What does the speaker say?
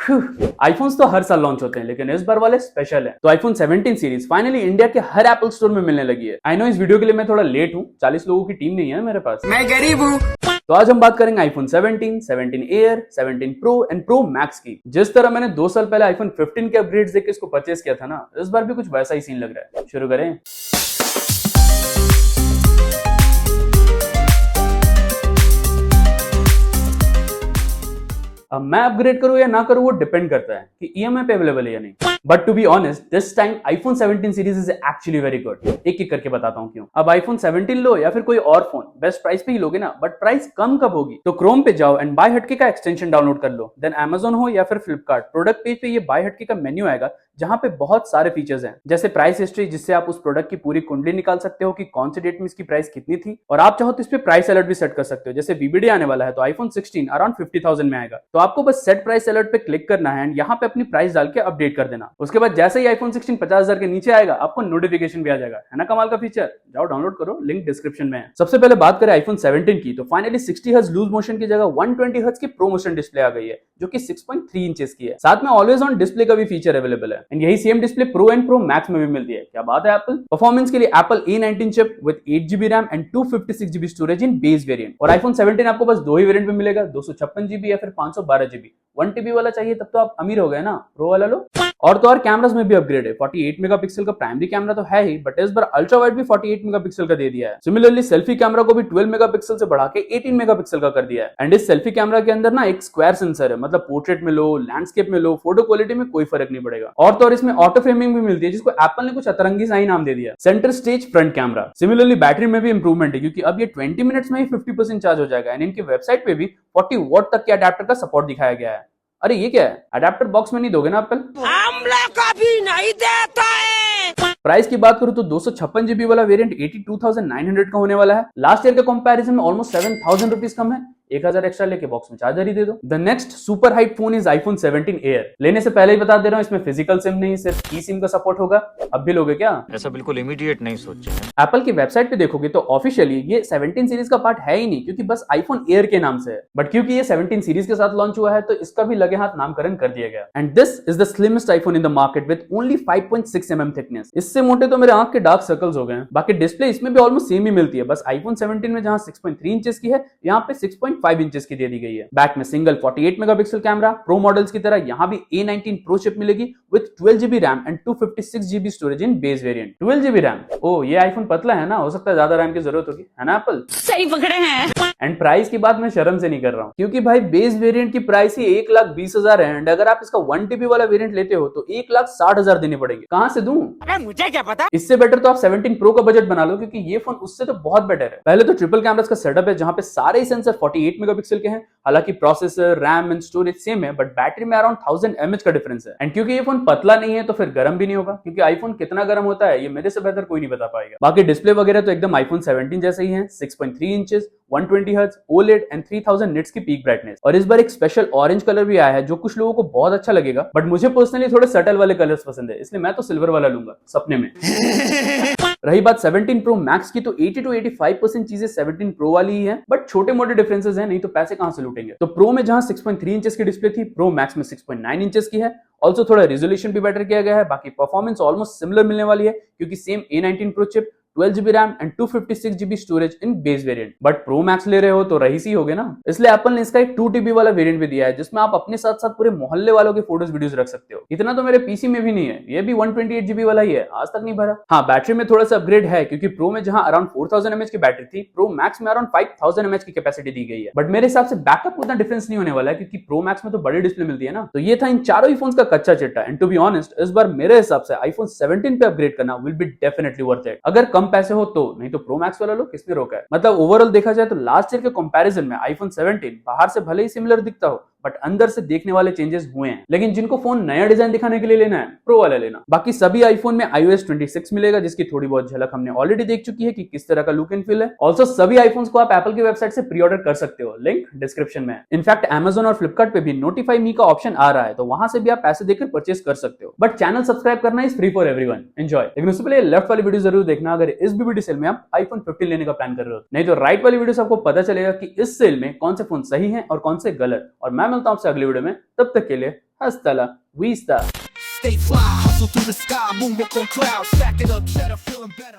IPhones तो हर साल launch होते हैं, लेकिन इस बार वाले स्पेशल है। तो आईफोन 17 सीरीज फाइनली इंडिया के हर एप्पल स्टोर में मिलने लगी है। आई नो इस वीडियो के लिए मैं थोड़ा लेट हूँ, 40 लोगों की टीम नहीं है मेरे पास, मैं गरीब हूँ। तो आज हम बात करेंगे iPhone 17, 17 air, 17 pro and pro max की। जिस तरह मैंने 2 साल पहले आईफोन 15 के अपग्रेड्स देख के इसको परचेस किया था ना, इस बार भी कुछ वैसा ही सीन लग रहा है। शुरू करें। अब मैं अपग्रेड करूं या ना करूं वो डिपेंड करता है कि ईएमआई पे अवेलेबल है या नहीं। But to be honest this time iPhone 17 series is actually very good. एक एक करके बताता हूं क्यों। अब आईफोन 17 लो या फिर कोई और फोन, बेस्ट प्राइस पे ही लोगे ना, बट प्राइस कम कब होगी? तो क्रोम पे जाओ एंड बाय हटके का एक्सटेंशन डाउनलोड कर लो। देन Amazon हो या फिर फ्लिपकार्ट, प्रोडक्ट पेज पे ये बाय हटके का मेन्यू आएगा जहां पे बहुत सारे फीचर्स हैं, जैसे प्राइस हिस्ट्री, जिससे आप उस प्रोडक्ट की पूरी कुंडली निकाल सकते हो कि कौन से डेट में इसकी प्राइस कितनी थी, और आप चाहो तो इस पे प्राइस अलर्ट भी सेट कर सकते हो। जैसे VBD आने वाला है तो आईफोन 16 अराउंड 50,000 में आएगा, तो आपको बस सेट प्राइस अलर्ट पे क्लिक करना है एंड यहाँ पे अपनी प्राइस डाल के अपडेट कर देना। उसके बाद जैसे ही आईफोन 16 50,000 के नीचे आएगा आपको नोटिफिकेशन भी आ जाएगा। है ना कमाल का फीचर? जाओ डाउनलोड करो, लिंक डिस्क्रिप्शन में है। सबसे पहले बात करें आईफोन 17 की, तो फाइनली 60 हर्ट्ज लूज मोशन की जगह 120 हर्ट्ज की प्रो मोशन डिस्प्ले आ गई है, जो कि 6.3 इंचेस की है। साथ में ऑलवेज ऑन डिस्प्ले का भी फीचर अवेलेबल है एंड यही same display pro and pro max में भी मिलती है। क्या बात है एप्पल। परफॉर्मेंस के लिए Apple A19 chip with 8GB RAM and 256GB storage in base variant. और आईफोन 17 आपको बस 2 ही वेरिएंट में मिलेगा, 256GB या फिर 512GB। 1TB वाला चाहिए तब तो आप अमीर हो गए ना, प्रो वाला लो। और तो और कैमरास में भी अपग्रेड है। 48 मेगापिक्सल का प्राइमरी कैमरा तो है ही, बट इस बार अल्ट्रा वाइड भी 48 मेगापिक्सल का दे दिया है। सिमिलरली सेल्फी कैमरा को भी 12 मेगापिक्सल से बढ़ा के 18 मेगापिक्सल का कर दिया है। एंड इस सेल्फी कैमरा के अंदर ना एक स्क्वायर सेंसर है, मतलब पोर्ट्रेट में लो, लैंडस्केप में लो, फोटो क्वालिटी में कोई फर्क नहीं पड़ेगा। और तो और इसमें ऑटो फ्रेमिंग भी मिलती है, जिसको एप्पल ने कुछ अतरंगी सा ही नाम दे दिया, centre stage front camera. Similarly battery में भी इंप्रूवमेंट है, क्योंकि अब ये 20 मिनट्स में ही 50% चार्ज हो जाएगा। एंड इनकी वेबसाइट पे भी 40 वॉट तक के अडेप्टर का सपोर्ट दिखाया गया है। अरे ये क्या है, अडेप्टर बॉक्स में नहीं दोगे ना एप्पल? आमला कभी नहीं देता है। प्राइस की बात करूं तो 256GB वाला वेरिएंट 82,900 का होने वाला है। लास्ट ईयर के कंपैरिजन में ऑलमोस्ट 7,000 रुपीज कम है। 1000 एक्स्ट्रा लेके बॉक्स में चार्जर ही दे दो। The next super hype phone is iPhone 17 air. लेने से पहले ही बता दे रहा हूं, इसमें फिजिकल सिम नहीं, सिर्फ ई सिम का सपोर्ट होगा। अब भी लोगे क्या? ऐसा बिल्कुल इमीडिएट नहीं सोचे। एप्पल की वेबसाइट पे देखोगे तो ऑफिशियली ये 17 सीरीज का पार्ट है ही नहीं, क्योंकि बस आईफोन एयर के नाम से है। बट क्योंकि ये 17 सीरीज के साथ लॉन्च हुआ है तो इसका भी लगे हाथ नामकरण कर दिया गया। And this is the slimmest iPhone in the market with only 5.6 mm thickness. इससे मोटे तो मेरे आंख के डार्क सर्कल्स हो गए हैं। बाकी डिस्प्ले इसमें भी ऑलमोस्ट सेम ही मिलती है, बस आईफोन 17 में जहां 6.3 इंचेस की है, यहाँ पे 6.5 इंचेस की दे दी गई है। बैक में single 48 megapixel camera, pro models की तरह यहाँ भी A19 प्रो चिप मिलेगी with 12GB RAM and 256GB storage in base variant. 12GB RAM, ओ ये आईफोन पतला है ना, हो सकता है ज्यादा रैम की जरूरत होगी, है ना एप्पल? सही पकड़े हैं। एंड प्राइस की बात मैं शर्म से नहीं कर रहा हूँ, क्योंकि भाई बेस वेरिएंट की प्राइस ही 1,20,000 है। एंड अगर आप इसका 1TB वाला वेरिएंट लेते हो तो 1,60,000 देने पड़ेंगे। कहां से दूं? अरे मुझे क्या पता। इससे बेटर तो आप 17 प्रो का बजट बना लो, क्योंकि ये फोन उससे तो बहुत बेटर है। पहले तो ट्रिपल कैमरास का सेटअप है, जहां पे सारे ही सेंसर 48 मेगापिक्सल के हैं। हालांकि processor, RAM and storage same है, बट बैटरी में अराउंड 1000 mAh का डिफरेंस है। एंड क्योंकि ये फोन पतला नहीं है तो फिर गर्म भी नहीं होगा, क्योंकि आईफोन कितना गर्म होता है ये मेरे से बेहतर कोई नहीं बता पाएगा। बाकी डिस्प्ले वगैरह तो एकदम आईफोन 17 जैसे ही है, 6.3 inches, 120 hertz OLED and 3000 nits की पीक ब्राइटनेस। और इस बार एक स्पेशल ऑरेंज कलर भी आया है, जो कुछ लोगों को बहुत अच्छा लगेगा, बट मुझे पर्सनली थोड़े सटल वाले कलर्स पसंद है, इसलिए मैं तो सिल्वर वाला लूंगा सपने में। रही बात 17 प्रो मैक्स की, तो 80 to 85% चीजें 17 प्रो वाली ही है, बट छोटे मोटे डिफरेंसेस हैं, नहीं तो पैसे कहां से लूटेंगे। तो प्रो में जहां 6.3 इंचेस की डिस्प्ले थी, प्रो मैक्स में 6.9 इंचेस की है। ऑल्सो थोड़ा रेजोल्यूशन भी बेटर किया गया है। बाकी परफॉर्मेंस ऑलमोस्ट सिमिलर मिलने वाली है, क्योंकि same A19 pro chip, 12GB RAM and 256GB storage in base variant. But pro max ले रहे हो तो रईसी ही होगे ना, इसलिए एप्पल ने इसका एक 2TB वाला वेरिएंट भी दिया है, जिसमें आप अपने साथ साथ पूरे मोहल्ले वालों के फोटोज वीडियोस रख सकते हो। इतना तो मेरे पीसी में भी नहीं है, ये भी 128GB वाला ही है, आज तक नहीं भरा। हाँ, बैटरी में थोड़ा सा अपग्रेड है, क्योंकि प्रो में जहां अराउंड 4000 mAh की बैटरी थी, प्रो मैक्स में अराउंड 5000 mAh की कैपेसिटी दी गई है। बट मेरे हिसाब से बैकअप उतना डिफरेंस नहीं होने वाला है, क्योंकि प्रो मैक्स में तो बड़ी डिस्प्ले मिलती है ना। तो ये था इन चारों ही फोन्स का कच्चा चिट्टा। एंड टू बी ऑनेस्ट, इस बार मेरे हिसाब से आईफोन 17 पे अपग्रेड करना will be definitely worth it. अगर कम पैसे हो तो, नहीं तो प्रो मैक्स वाला लो, किसने रोका है। मतलब ओवरऑल देखा जाए तो लास्ट ईयर के कंपैरिजन में आईफोन 17 बाहर से भले ही सिमिलर दिखता हो, बट अंदर से देखने वाले चेंजेस हुए हैं। लेकिन जिनको फोन नया डिजाइन दिखाने के लिए लेना है, प्रो वाला लेना। बाकी सभी आईफोन में iOS 26 मिलेगा, जिसकी थोड़ी बहुत झलक हमने ऑलरेडी देख चुकी है कि किस तरह का लुक एंड फील है। ऑल्सो सभी आईफोन्स को आप एप्पल की वेबसाइट से प्री ऑर्डर कर सकते हो, लिंक डिस्क्रिप्शन में है। इनफैक्ट Amazon और फ्लिपकार्ट पे भी नोटिफाई मी का ऑप्शन आ रहा है, तो वहां से भी आप पैसे देकर परचेस कर सकते हो। बट चैनल सब्सक्राइब करना is free for everyone, enjoy. लेकिन उससे पहले लेफ्ट वाली वीडियो जरूर देखना, अगर इस BBD सेल में आप आईफोन 15 लेने का प्लान कर रहे हो। नहीं तो राइट वाली वीडियो से आपको पता चलेगा कि इस सेल में कौन से फोन सही है और कौन से गलत। और मैं मिलता हूं आपसे अगली वीडियो में, तब तक के लिए Hasta la vista. Stay fly, hustle through the sky, moonwalk on clouds, stack it up, cheddar, feeling better.